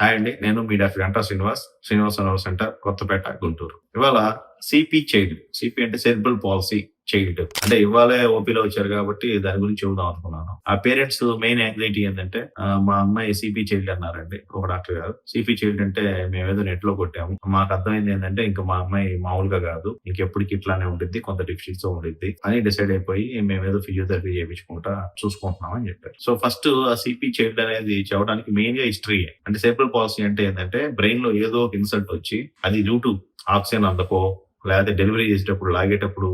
Hi అండి. నేను మీ doctor Ganta Srinivas nerve centre, Kothapeta, Guntur. ఇవాళ సీపీ చైల్డ్. సీపీ అంటే సెరెబ్రల్ పాల్సీ చైల్డ్. అంటే ఇవాళే ఓపీలో వచ్చారు కాబట్టి దాని గురించి చెబుదాం అనుకున్నాను. ఆ పేరెంట్స్ మెయిన్ యాంగ్జైటీ ఏంటంటే మా అమ్మాయి సీపీ చైల్డ్ అన్నారండి ఒక డాక్టర్ గారు. సీపీ చైల్డ్ అంటే మేమేదో నెట్‌లో కొట్టాము. మాకు అర్థమైంది ఏంటంటే ఇంక మా అమ్మాయి మామూలుగా కాదు. ఇంకెప్పటికి ఇట్లానే ఉండిద్ది. కొంత డెఫిషియన్సీ ఉండిద్ది అని డిసైడ్ అయిపోయి మేమేదో ఫిజియోథెరపీ చేపించుకుంటా చూసుకుంటున్నాం అని చెప్పారు. సో ఫస్ట్ ఆ సీపీ చైల్డ్ అనేది చెప్పడానికి మెయిన్‌గా హిస్టరీయే. అంటే సెరెబ్రల్ పాల్సీ అంటే ఏంటంటే బ్రెయిన్‌లో ఏదో ఒక ఇన్సల్ట్ వచ్చి అది డ్యూ టు ఆక్సిజన్ అందకో, లేకపోతే డెలివరీ చేసేటప్పుడు లాగేటప్పుడు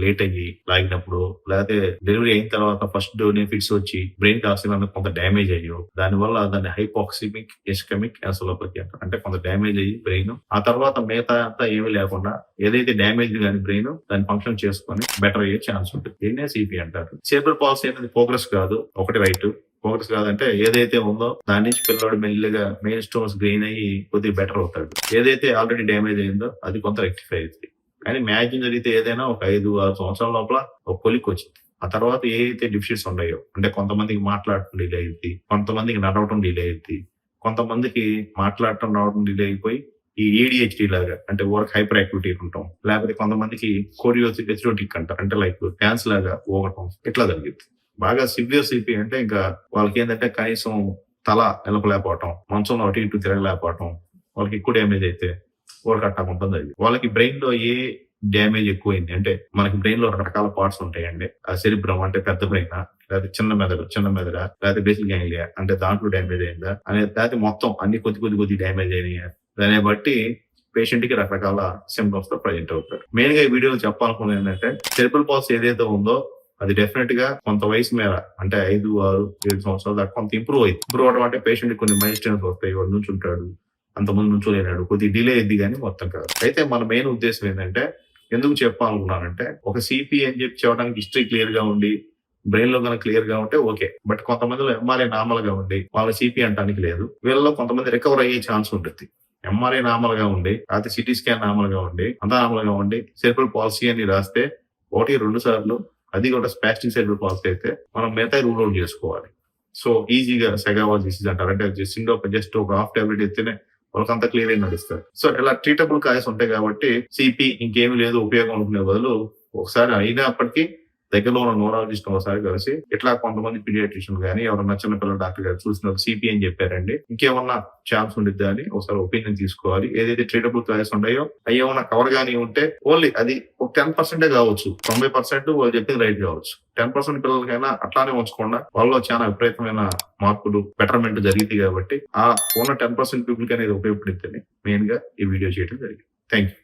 లేట్ అయ్యి లాగినప్పుడు, లేకపోతే డెలివరీ అయిన తర్వాత ఫస్ట్ ఫిట్స్ వచ్చి బ్రెయిన్ కి ఆక్సిజన్ అనేది కొంత డ్యామేజ్ అయ్యో, దానివల్ల దాన్ని హైపాక్సిమిక్ ఇస్కెమిక్ ఎన్సెఫలోపతి అంటారు. అంటే కొంత డ్యామేజ్ అయ్యి బ్రెయిన్ ఆ తర్వాత మిగతా అంతా ఏమీ లేకుండా ఏదైతే డ్యామేజ్ కానీ బ్రెయిన్ దాన్ని ఫంక్షన్ చేసుకొని బెటర్ అయ్యే ఛాన్స్ ఉంటుంది. దీన్నే సిపి అంటారు. సెరెబ్రల్ పాల్సీ అనేది ప్రోగ్రెస్ కాదు, ఒకటి రైట్. ఫోకస్ కాదంటే ఏదైతే ఉందో దాని నుంచి పిల్లవాడు మెల్లిగా మెయిన్ స్టోన్స్ గెయిన్ అయ్యి కొద్దిగా బెటర్ అవుతాడు. ఏదైతే ఆల్రెడీ డ్యామేజ్ అయిందో అది కొంత రెక్టిఫై అవుతుంది. కానీ మ్యాచింగ్ జరిగితే ఏదైనా ఒక 5-6 సంవత్సరాల లోపల ఒక కొలిక్ వచ్చింది. ఆ తర్వాత ఏదైతే డిఫిషియన్స్ ఉన్నాయో, అంటే కొంతమందికి మాట్లాడటం డిలే అయింది, కొంతమందికి నడవటం డిలే అయింది, కొంతమందికి మాట్లాడటం రావడం డిలే అయిపోయి ఈ ఏడిహెచ్డి లాగా అంటే వర్క్ హైపర్ యాక్టివిటీ ఉంటాం, లేకపోతే కొంతమందికి కోరియోసిక్ అంటారు, అంటే లైక్ డాన్స్ లాగా ఊగటం, ఇట్లా జరిగింది. బాగా సివియర్ సిపి అంటే ఇంకా వాళ్ళకి ఏంటంటే కనీసం తల నిలపలేకపోవటం, మంచంలో అటు ఇటు తిరగలేకపోవటం, వాళ్ళకి ఎక్కువ డ్యామేజ్ అయితే వాళ్ళకి అట్టా ఉంటుంది. అది వాళ్ళకి బ్రెయిన్ లో ఏ డ్యామేజ్ ఎక్కువైంది అంటే మనకి బ్రెయిన్ లో రకరకాల పార్ట్స్ ఉంటాయండి. ఆ సెరిబ్రమ్ అంటే పెద్ద బ్రెయిన్, లేకపోతే చిన్న మెదడు, లేకపోతే బేసిక్ గ్యాంగ్లియా అంటే దాంట్లో డ్యామేజ్ అయిందా అనేది, లేకపోతే మొత్తం అన్ని కొద్ది డ్యామేజ్ అయినాయా, దాన్ని బట్టి పేషెంట్ కి రకరకాల సింప్టమ్స్ తో ప్రజెంట్ అవుతారు. మెయిన్ గా ఈ వీడియో చెప్పాలనుకున్నది ఏంటంటే సెరెబ్రల్ పాల్సీ ఏదైతే ఉందో అది డెఫినెట్ గా కొంత వయసు మేర అంటే 5, 6, 7 సంవత్సరాల దాకా కొంత ఇంప్రూవ్ అయింది. ఇంప్రూవ్ అవడం అంటే పేషెంట్ కొన్ని మైల్ స్టోన్స్ వస్తాయి, వాడు నుంచి ఉంటాడు, అంతకుముందు నుంచోలేనాడు, కొద్దిగా డిలే అయింది కానీ మొత్తం కాదు. అయితే మన మెయిన్ ఉద్దేశం ఏంటంటే ఎందుకు చెప్పాలనుకున్నానంటే ఒక సిపి అని చెప్పి చెప్పడానికి హిస్టరీ క్లియర్ గా ఉండి బ్రెయిన్ లో కనుక క్లియర్ గా ఉంటే ఓకే. బట్ కొంతమందిలో ఎంఆర్ఐ నార్మల్ గా ఉండి వాళ్ళ సిపి అంటానికి లేదు. వీళ్ళలో కొంతమంది రికవర్ అయ్యే ఛాన్స్ ఉంటుంది. ఎంఆర్ఐ నార్మల్ గా ఉండి, లేకపోతే సిటీ స్కాన్ నార్మల్ గా ఉండి, అంతా నార్మల్ గా ఉండి సెరెబ్రల్ పాల్సీ అని రాస్తే 1-2 సార్లు అది కూడా స్పాస్టిక్ సెరెబ్రల్ పాల్సీ అయితే మనం మిగతా రూల్ అవుట్ చేసుకోవాలి. సో ఈజీగా సెగావాస్ డిసీజ్ అంటారు, అంటే జస్ట్ ఒక హాఫ్ టాబ్లెట్ ఇస్తేనే వాళ్ళకంతా క్లియర్ అయి నడుస్తారు. సో ఇలా ట్రీటబుల్ కాయస్ ఉంటాయి కాబట్టి సిపి ఇంకేమీ లేదు ఉపయోగం అనుకునే బదులు ఒకసారి అయినప్పటికీ దగ్గరలో ఉన్న న్యూరాలజిస్ట్ ఒకసారి కలిసి ఇట్లా కొంతమంది పీడియాట్రిషియన్ కానీ ఎవరన్నా చిన్న పిల్లల డాక్టర్ గారు చూసిన సిపి అని చెప్పారండి, ఇంకేమన్నా ఛాన్స్ ఉండిద్దా అని ఒకసారి ఒపీనియన్ తీసుకోవాలి. ఏదైతే ట్రీటబుల్ కాయస్ ఉన్నాయో అవి ఏమన్నా కవర్ గానీ ఉంటే ఓన్లీ అది ఒక 10% కావచ్చు, 90% వాళ్ళు చెప్పింది రైట్ కావచ్చు. 10% పిల్లలకైనా అట్లానే ఉంచకుండా వాళ్ళలో చాలా విపరీతమైన మార్పులు బెటర్మెంట్ జరిగింది కాబట్టి ఆ ఉన్న 10% పీపుల్ కి అనేది ఉపయోగపడుతుంది మెయిన్ గా ఈ వీడియో చేయడం జరిగింది. Thank you.